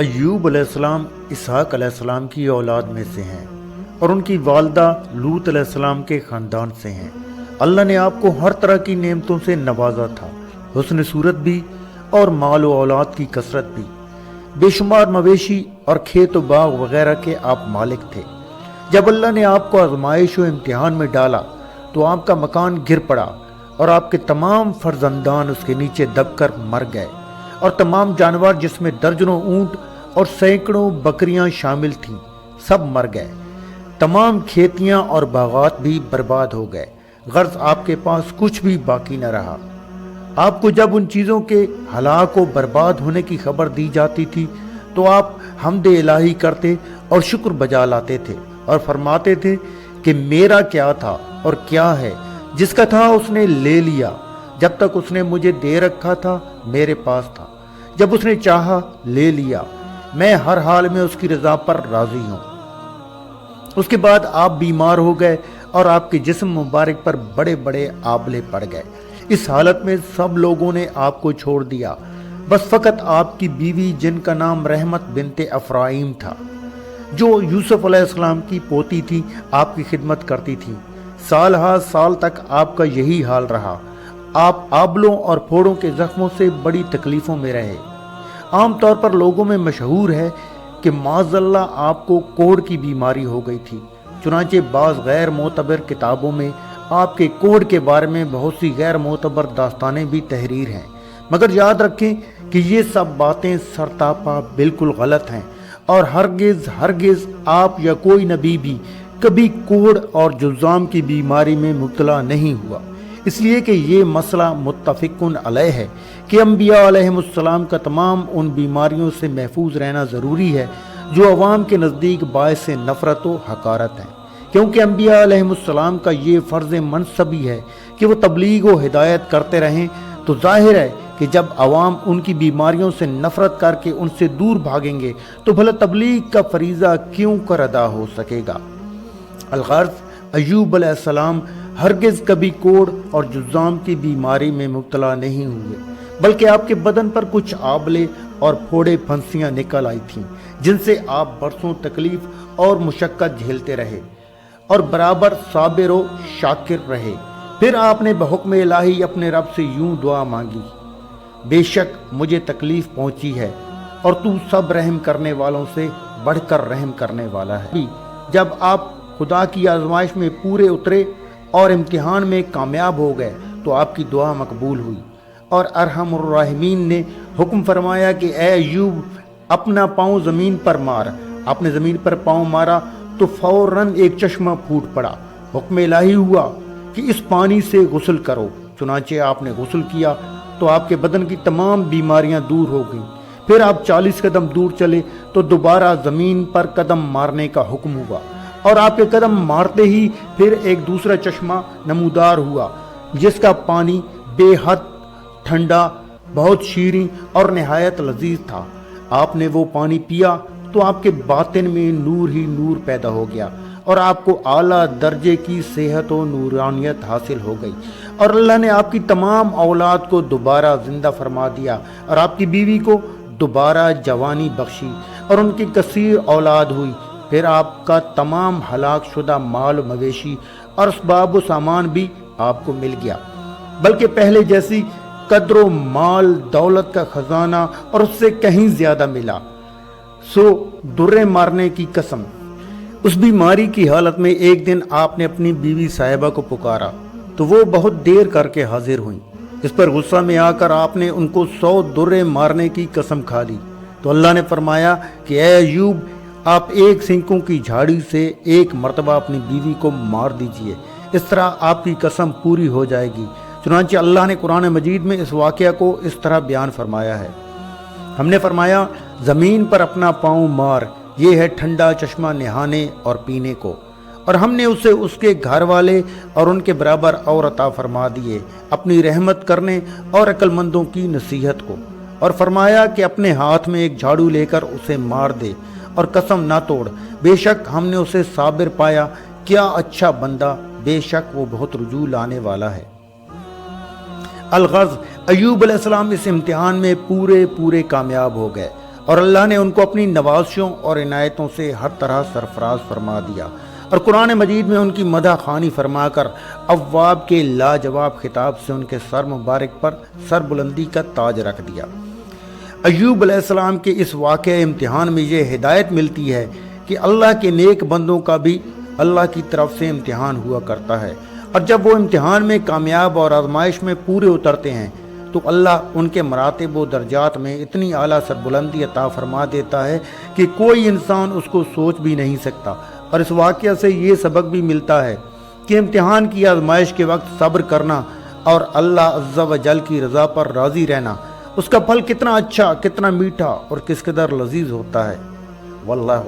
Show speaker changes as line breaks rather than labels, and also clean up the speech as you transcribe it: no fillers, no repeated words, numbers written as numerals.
ایوب علیہ السلام اسحاق علیہ السلام کی اولاد میں سے ہیں اور ان کی والدہ لوط علیہ السلام کے خاندان سے ہیں۔ اللہ نے آپ کو ہر طرح کی نعمتوں سے نوازا تھا، حسن صورت بھی اور مال و اولاد کی کثرت بھی۔ بے شمار مویشی اور کھیت و باغ وغیرہ کے آپ مالک تھے۔ جب اللہ نے آپ کو آزمائش و امتحان میں ڈالا تو آپ کا مکان گر پڑا اور آپ کے تمام فرزندان اس کے نیچے دب کر مر گئے، اور تمام جانور جس میں درجنوں اونٹ اور سینکڑوں بکریاں شامل تھیں سب مر گئے۔ تمام کھیتیاں اور باغات بھی برباد ہو گئے، غرض آپ کے پاس کچھ بھی باقی نہ رہا۔ آپ کو جب ان چیزوں کے ہلاک و برباد ہونے کی خبر دی جاتی تھی تو آپ حمد الہی کرتے اور شکر بجا لاتے تھے اور فرماتے تھے کہ میرا کیا تھا اور کیا ہے، جس کا تھا اس نے لے لیا۔ جب تک اس نے مجھے دے رکھا تھا میرے پاس تھا، جب اس نے چاہا لے لیا، میں ہر حال میں اس کی رضا پر راضی ہوں۔ اس کے بعد آپ بیمار ہو گئے اور آپ کے جسم مبارک پر بڑے بڑے آبلے پڑ گئے۔ اس حالت میں سب لوگوں نے آپ کو چھوڑ دیا، بس فقط آپ کی بیوی جن کا نام رحمت بنت افرائیم تھا، جو یوسف علیہ السلام کی پوتی تھی، آپ کی خدمت کرتی تھی۔ سال ہا سال تک آپ کا یہی حال رہا۔ آپ آبلوں اور پھوڑوں کے زخموں سے بڑی تکلیفوں میں رہے۔ عام طور پر لوگوں میں مشہور ہے کہ معاذ اللہ آپ کو کوڑ کی بیماری ہو گئی تھی، چنانچہ بعض غیر معتبر کتابوں میں آپ کے کوڑ کے بارے میں بہت سی غیر معتبر داستانیں بھی تحریر ہیں، مگر یاد رکھیں کہ یہ سب باتیں سرتاپا بالکل غلط ہیں، اور ہرگز آپ یا کوئی نبی بھی کبھی کوڑ اور جذام کی بیماری میں مبتلا نہیں ہوا، اس لیے کہ یہ مسئلہ متفقن علیہ ہے کہ انبیاء علیہ السلام کا تمام ان بیماریوں سے محفوظ رہنا ضروری ہے جو عوام کے نزدیک باعث نفرت و حقارت ہیں، کیونکہ انبیاء علیہ السلام کا یہ فرض منصبی ہے کہ وہ تبلیغ و ہدایت کرتے رہیں، تو ظاہر ہے کہ جب عوام ان کی بیماریوں سے نفرت کر کے ان سے دور بھاگیں گے تو بھلا تبلیغ کا فریضہ کیوں کر ادا ہو سکے گا۔ الغرض ایوب علیہ السلام ہرگز کبھی کوڑ اور جذام کی بیماری میں مبتلا نہیں ہوئے، بلکہ آپ کے بدن پر کچھ آبلے اور پھوڑے پھنسیاں نکل آئی تھیں، جن سے آپ برسوں تکلیف اور مشقت جھیلتے رہے اور برابر صابر و شاکر رہے۔ پھر آپ نے بحکم الہی اپنے رب سے یوں دعا مانگی، بے شک مجھے تکلیف پہنچی ہے اور تو سب رحم کرنے والوں سے بڑھ کر رحم کرنے والا ہے۔ جب آپ خدا کی آزمائش میں پورے اترے اور امتحان میں کامیاب ہو گئے تو آپ کی دعا مقبول ہوئی، اور ارحم الراحمین نے حکم فرمایا کہ اے ایوب اپنا پاؤں زمین پر مار۔ آپ نے زمین پر پاؤں مارا تو فوراً ایک چشمہ پھوٹ پڑا۔ حکم الہی ہوا کہ اس پانی سے غسل کرو، چنانچہ آپ نے غسل کیا تو آپ کے بدن کی تمام بیماریاں دور ہو گئیں۔ پھر آپ 40 قدم دور چلے تو دوبارہ زمین پر قدم مارنے کا حکم ہوا، اور آپ کے قدم مارتے ہی پھر ایک دوسرا چشمہ نمودار ہوا جس کا پانی بے حد ٹھنڈا، بہت شیریں اور نہایت لذیذ تھا۔ آپ نے وہ پانی پیا تو آپ کے باطن میں نور ہی نور پیدا ہو گیا، اور آپ کو اعلیٰ درجے کی صحت و نورانیت حاصل ہو گئی، اور اللہ نے آپ کی تمام اولاد کو دوبارہ زندہ فرما دیا، اور آپ کی بیوی کو دوبارہ جوانی بخشی اور ان کی کثیر اولاد ہوئی۔ پھر آپ کا تمام ہلاک شدہ مال و مویشی اور اسباب و سامان بھی آپ کو مل گیا، بلکہ پہلے جیسی قدر و مال دولت کا خزانہ اور اس سے کہیں زیادہ ملا۔ سو درے مارنے کی قسم، اس بیماری کی حالت میں ایک دن آپ نے اپنی بیوی صاحبہ کو پکارا تو وہ بہت دیر کر کے حاضر ہوئیں۔ اس پر غصہ میں آ کر آپ نے ان کو 100 درے مارنے کی قسم کھا لی تو اللہ نے فرمایا کہ اے ایوب آپ ایک سینکوں کی جھاڑی سے ایک مرتبہ اپنی بیوی کو مار دیجئے، اس طرح آپ کی قسم پوری ہو جائے گی۔ چنانچہ اللہ نے قرآن مجید میں اس واقعہ کو اس طرح بیان فرمایا ہے، ہم نے فرمایا زمین پر اپنا پاؤں مار، یہ ہے ٹھنڈا چشمہ نہانے اور پینے کو، اور ہم نے اسے اس کے گھر والے اور ان کے برابر اور عطا فرما دیے اپنی رحمت کرنے اور عقل مندوں کی نصیحت کو، اور فرمایا کہ اپنے ہاتھ میں ایک جھاڑو لے کر اسے مار دے اور قسم نہ توڑ، بے شک ہم نے اسے صابر پایا، کیا اچھا بندہ، بے شک وہ بہت رجوع لانے والا ہے۔ الغرض ایوب علیہ السلام اس امتحان میں پورے کامیاب ہو گئے، اور اللہ نے ان کو اپنی نوازشوں اور عنایتوں سے ہر طرح سرفراز فرما دیا، اور قرآن مجید میں ان کی مدح خوانی فرما کر اواب کے لاجواب خطاب سے ان کے سر مبارک پر سر بلندی کا تاج رکھ دیا۔ ایوب علیہ السلام کے اس واقعہ امتحان میں یہ ہدایت ملتی ہے کہ اللہ کے نیک بندوں کا بھی اللہ کی طرف سے امتحان ہوا کرتا ہے، اور جب وہ امتحان میں کامیاب اور آزمائش میں پورے اترتے ہیں تو اللہ ان کے مراتب و درجات میں اتنی اعلیٰ سربلندی عطا فرما دیتا ہے کہ کوئی انسان اس کو سوچ بھی نہیں سکتا۔ اور اس واقعہ سے یہ سبق بھی ملتا ہے کہ امتحان کی آزمائش کے وقت صبر کرنا اور اللہ عز و جل کی رضا پر راضی رہنا، اس کا پھل کتنا اچھا، کتنا میٹھا اور کس قدر لذیذ ہوتا ہے۔ واللہ